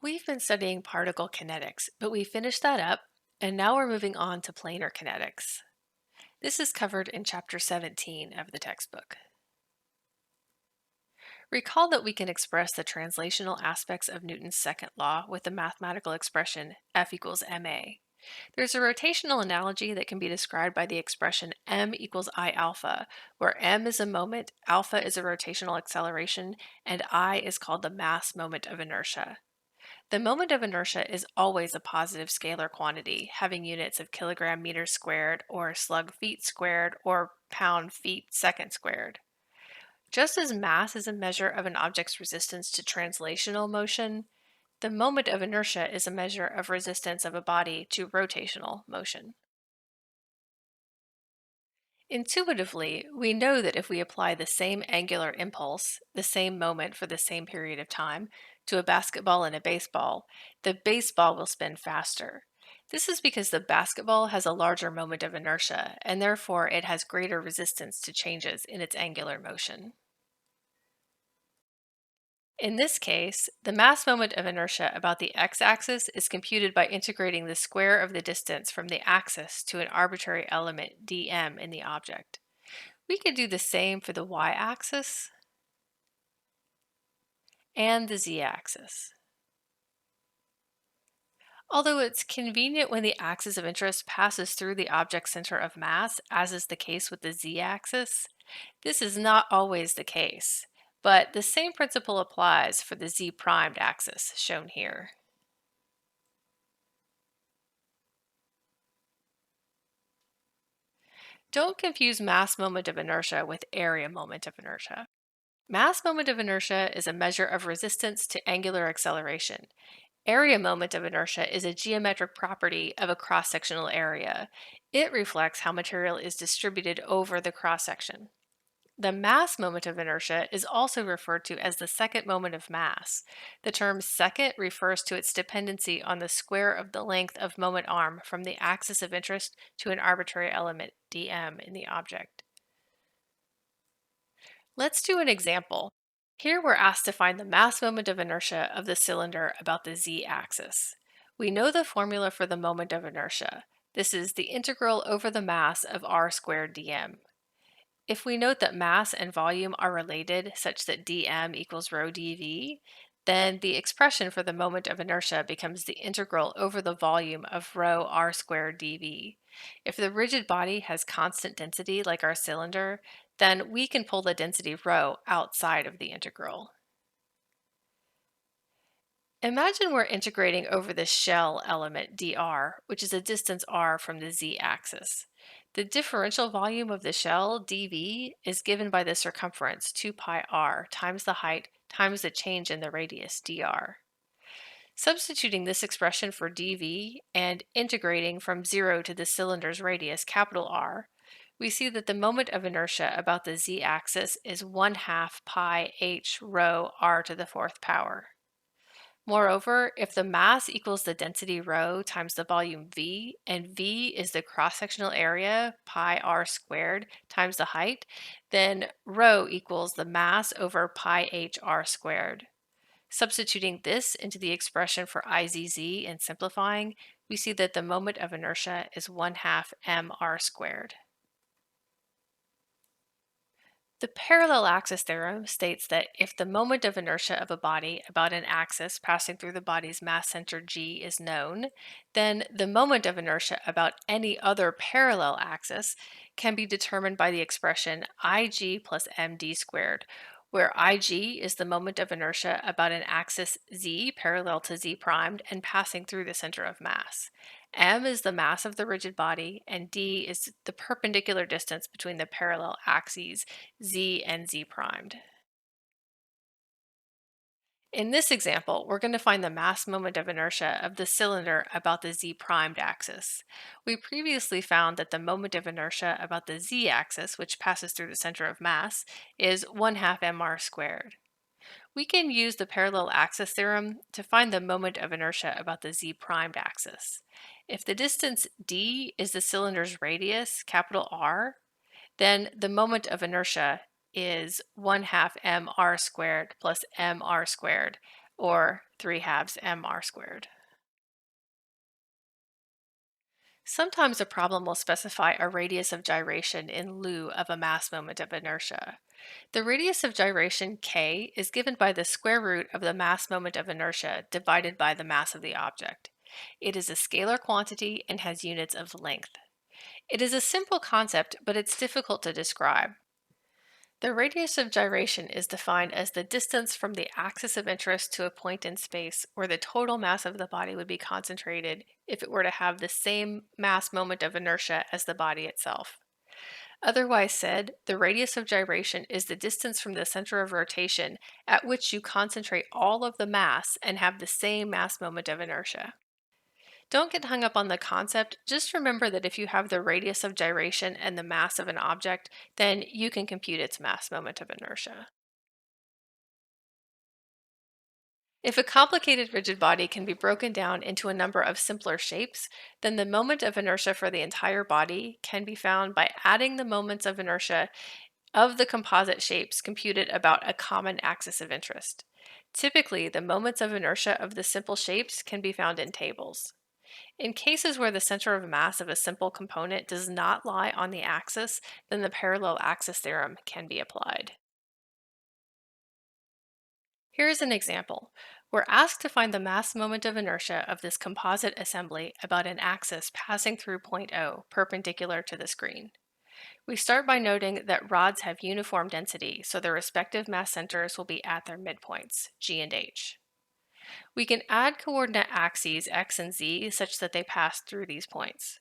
We've been studying particle kinetics, but we finished that up, and now we're moving on to planar kinetics. This is covered in Chapter 17 of the textbook. Recall that we can express the translational aspects of Newton's second law with the mathematical expression F equals ma. There's a rotational analogy that can be described by the expression m equals I alpha, where m is a moment, alpha is a rotational acceleration, and I is called the mass moment of inertia. The moment of inertia is always a positive scalar quantity, having units of kilogram meters squared, or slug feet squared, or pound feet second squared. Just as mass is a measure of an object's resistance to translational motion, the moment of inertia is a measure of resistance of a body to rotational motion. Intuitively, we know that if we apply the same angular impulse, the same moment for the same period of time, to a basketball and a baseball, the baseball will spin faster. This is because the basketball has a larger moment of inertia, and therefore it has greater resistance to changes in its angular motion. In this case, the mass moment of inertia about the x-axis is computed by integrating the square of the distance from the axis to an arbitrary element dm in the object. We could do the same for the y-axis and the z-axis. Although it's convenient when the axis of interest passes through the object's center of mass, as is the case with the z-axis, this is not always the case, but the same principle applies for the z-primed axis, shown here. Don't confuse mass moment of inertia with area moment of inertia. Mass moment of inertia is a measure of resistance to angular acceleration. Area moment of inertia is a geometric property of a cross-sectional area. It reflects how material is distributed over the cross-section. The mass moment of inertia is also referred to as the second moment of mass. The term second refers to its dependency on the square of the length of moment arm from the axis of interest to an arbitrary element dm in the object. Let's do an example. Here we're asked to find the mass moment of inertia of the cylinder about the z-axis. We know the formula for the moment of inertia. This is the integral over the mass of r squared dm. If we note that mass and volume are related such that dm equals rho dv, then the expression for the moment of inertia becomes the integral over the volume of rho r squared dv. If the rigid body has constant density like our cylinder, then we can pull the density rho outside of the integral. Imagine we're integrating over the shell element dr, which is a distance r from the z-axis. The differential volume of the shell, dv, is given by the circumference, 2 pi r, times the height times the change in the radius, dr. Substituting this expression for dv and integrating from 0 to the cylinder's radius, capital R, we see that the moment of inertia about the z-axis is 1/2 pi h rho r to the fourth power. Moreover, if the mass equals the density rho times the volume v, and v is the cross-sectional area, pi r squared, times the height, then rho equals the mass over pi h r squared. Substituting this into the expression for IZZ and simplifying, we see that the moment of inertia is 1/2 mr squared. The parallel axis theorem states that if the moment of inertia of a body about an axis passing through the body's mass center g is known, then the moment of inertia about any other parallel axis can be determined by the expression ig plus md squared, where ig is the moment of inertia about an axis z parallel to z primed and passing through the center of mass. M is the mass of the rigid body, and d is the perpendicular distance between the parallel axes z and z primed. In this example, we're going to find the mass moment of inertia of the cylinder about the z primed axis. We previously found that the moment of inertia about the z-axis, which passes through the center of mass, is 1/2 mr squared. We can use the parallel axis theorem to find the moment of inertia about the z primed axis. If the distance d is the cylinder's radius, capital R, then the moment of inertia is 1/2 mr squared plus mr squared, or 3 halves mr squared. Sometimes a problem will specify a radius of gyration in lieu of a mass moment of inertia. The radius of gyration k is given by the square root of the mass moment of inertia divided by the mass of the object. It is a scalar quantity and has units of length. It is a simple concept, but it's difficult to describe. The radius of gyration is defined as the distance from the axis of interest to a point in space where the total mass of the body would be concentrated if it were to have the same mass moment of inertia as the body itself. Otherwise said, the radius of gyration is the distance from the center of rotation at which you concentrate all of the mass and have the same mass moment of inertia. Don't get hung up on the concept, just remember that if you have the radius of gyration and the mass of an object, then you can compute its mass moment of inertia. If a complicated rigid body can be broken down into a number of simpler shapes, then the moment of inertia for the entire body can be found by adding the moments of inertia of the composite shapes computed about a common axis of interest. Typically, the moments of inertia of the simple shapes can be found in tables. In cases where the center of mass of a simple component does not lie on the axis, then the parallel axis theorem can be applied. Here is an example. We're asked to find the mass moment of inertia of this composite assembly about an axis passing through point O, perpendicular to the screen. We start by noting that rods have uniform density, so their respective mass centers will be at their midpoints, G and H. We can add coordinate axes x and z such that they pass through these points.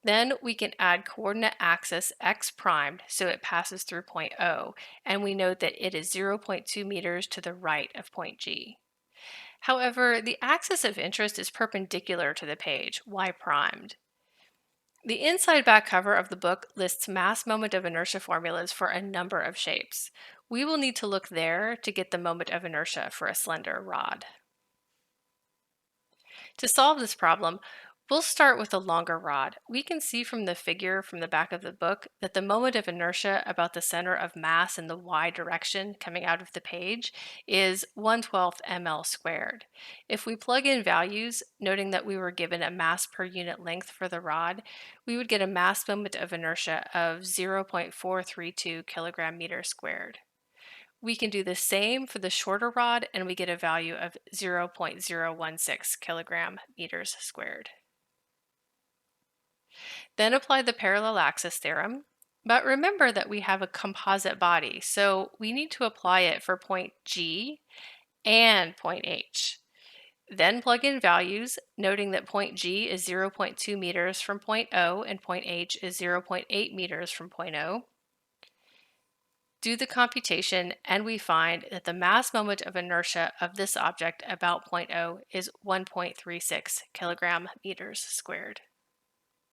Then we can add coordinate axis x primed so it passes through point O, and we note that it is 0.2 meters to the right of point G. However, the axis of interest is perpendicular to the page, y primed. The inside back cover of the book lists mass moment of inertia formulas for a number of shapes. We will need to look there to get the moment of inertia for a slender rod. To solve this problem, we'll start with a longer rod. We can see from the figure from the back of the book that the moment of inertia about the center of mass in the y direction coming out of the page is 1/12 ml squared. If we plug in values, noting that we were given a mass per unit length for the rod, we would get a mass moment of inertia of 0.432 kilogram meter squared. We can do the same for the shorter rod and we get a value of 0.016 kilogram meters squared. Then apply the parallel axis theorem. But remember that we have a composite body, so we need to apply it for point G and point H. Then plug in values, noting that point G is 0.2 meters from point O and point H is 0.8 meters from point O. Do the computation, and we find that the mass moment of inertia of this object about point O is 1.36 kilogram meters squared.